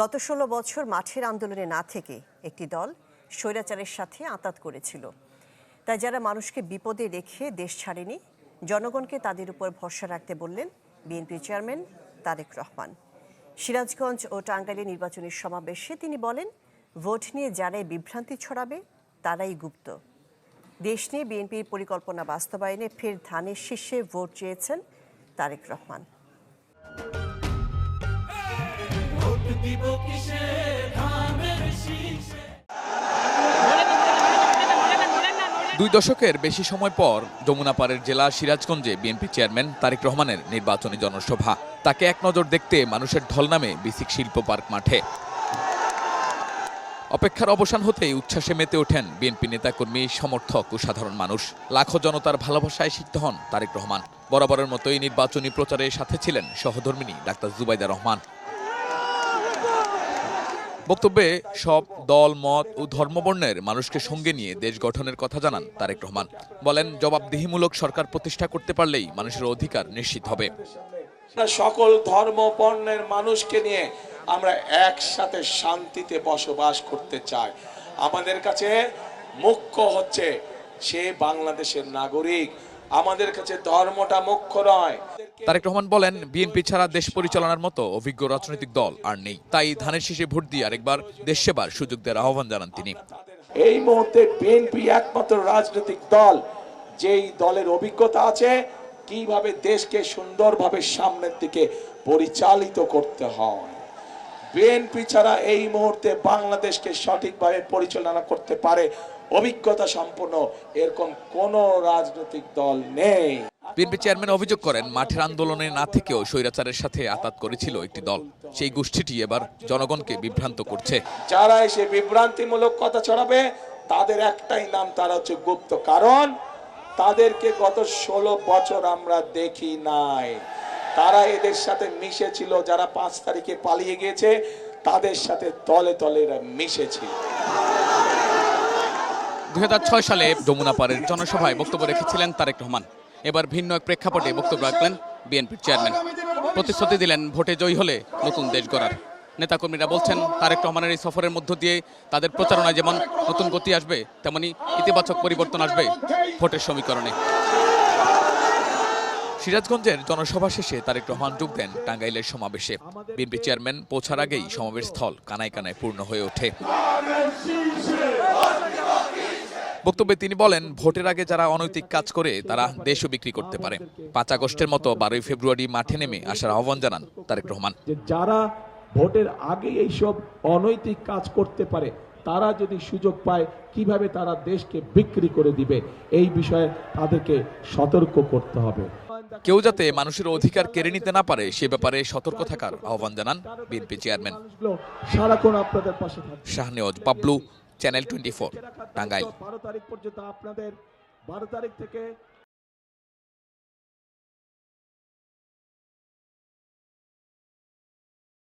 গত ১৬ বছর মাঠের আন্দোলনে না থেকে একটি দল স্বৈরাচারের সাথে আঁতাত করেছিল। তাই যারা মানুষকে বিপদে রেখে দেশ ছাড়েনি, জনগণকে তাদের উপর ভরসা রাখতে বললেন বিএনপি চেয়ারম্যান তারেক রহমান। সিরাজগঞ্জ ও টাঙ্গাইলে নির্বাচনী সমাবেশে তিনি বলেন, ভোট নিয়ে যারাই বিভ্রান্তি ছড়াবে তারাই গুপ্ত। দেশ নিয়ে বিএনপির পরিকল্পনা বাস্তবায়নে ফের ধানের শীর্ষে ভোট চেয়েছেন তারেক রহমান। দুই দশকের বেশি সময় পর যমুনা পাড়ের জেলা সিরাজগঞ্জে বিএনপি চেয়ারম্যান তারেক রহমানের নির্বাচনী জনসভা। তাকে এক নজর দেখতে মানুষের ঢল নামে বিসিক শিল্প পার্ক মাঠে। অপেক্ষার অবসান হতেই উচ্ছ্বাসে মেতে ওঠেন বিএনপি নেতাকর্মী, সমর্থক ও সাধারণ মানুষ। লাখো জনতার ভালোবাসায় সিক্ত হন তারেক রহমান। বরাবরের মতোই নির্বাচনী প্রচারের সাথে ছিলেন সহধর্মিণী ডাক্তার জুবাইদা রহমান। বক্তব্যে সব দল, মত ও ধর্মবর্ণের মানুষকে সঙ্গে নিয়ে দেশ গঠনের কথা জানান তারেক রহমান। বলেন, জবাবদিহিমূলক সরকার প্রতিষ্ঠা করতে পারলেই মানুষের অধিকার নিশ্চিত হবে। সকল ধর্ম বর্ণের মানুষকে নিয়ে আমরা একসাথে শান্তিতে বসবাস করতে চাই। আমাদের কাছে মুখ্য হচ্ছে সে বাংলাদেশের নাগরিক, আমাদের কাছে ধর্মটা মুখ্য নয়। তারেক রহমান বলেন, বিএনপি ছাড়া দেশ পরিচালনার মতো অভিজ্ঞ রাজনৈতিক দল আর নেই। তাই ধানের শীষে ভোট দিয়ে আরেকবার দেশ সেবার সুযোগ দেওয়ার আহ্বান জানান তিনি। এই মুহূর্তে বিএনপি একমাত্র রাজনৈতিক দল যেই দলের অভিজ্ঞতা আছে কিভাবে দেশকে সুন্দরভাবে সামনের দিকে পরিচালিত করতে হয়। বিএনপি ছাড়া এই মুহূর্তে বাংলাদেশকে সঠিকভাবে পরিচালনা করতে পারে অভিজ্ঞতা সম্পন্ন এরকম কোন রাজনৈতিক দল নেই। বিএনপি চেয়ারম্যান অভিযোগ করেন, মাঠের আন্দোলনে না থেকেও স্বৈরাচারের সাথে আঁতাত করেছিল একটি দল। সেই গোষ্ঠীটি এবার জনগণকে বিভ্রান্ত করছে। যারা এসে বিভ্রান্তিমূলক কথা ছড়াবে তাদের একটাই নাম, তারা হচ্ছে গুপ্ত। কারণ তাদেরকে গত 16 বছর আমরা দেখি নাই। তারা এদের সাথে মিশেছিল, যারা 5 তারিখে পালিয়ে গিয়েছে তাদের সাথে তলে তলে মিশেছিল। 2006 সালে যমুনা পাড়ের জনসভায় বক্তব্য রেখেছিলেন তারেক রহমান। এবার ভিন্ন এক প্রেক্ষাপটে বক্তব্য রাখলেন বিএনপির চেয়ারম্যান। প্রতিশ্রুতি দিলেন ভোটে জয়ী হলে নতুন দেশ গড়ার। নেতাকর্মীরা বলছেন, তারেক রহমানের এই সফরের মধ্য দিয়ে তাদের প্রচারণায় যেমন নতুন গতি আসবে, তেমনি ইতিবাচক পরিবর্তন আসবে ভোটের সমীকরণে। সিরাজগঞ্জের জনসভা শেষে তারেক রহমান যোগ দেন টাঙ্গাইলের সমাবেশে। বিএনপি চেয়ারম্যান পৌঁছার আগেই সমাবেশ স্থল কানায় কানায় পূর্ণ হয়ে ওঠে। বক্তব্যে তিনি বলেন, ভোটের আগে যারা অনৈতিক কাজ করে তারা দেশও বিক্রি করতে পারে। 5 আগস্টের মতো 12 ফেব্রুয়ারি মাঠে নেমে আসার আহ্বান জানান তারেক রহমান। যারা ভোটের আগে এইসব অনৈতিক কাজ করতে পারে তারা যদি সুযোগ পায় কিভাবে তারা দেশকে বিক্রি করে দিবে, এই বিষয়ে তাদেরকে সতর্ক করতে হবে। কেউ যাতে মানুষের অধিকার কেড়ে নিতে না পারে সে ব্যাপারে সতর্ক থাকার আহ্বান জানান বিএনপি চেয়ারম্যান। সারাক্ষণ আপনাদের পাশে থাকবে। শাহনেওয়াজ বাবলু, চ্যানেল 24, টাঙ্গাইল। 12 তারিখ পর্যন্ত আপনাদের 12 তারিখ থেকে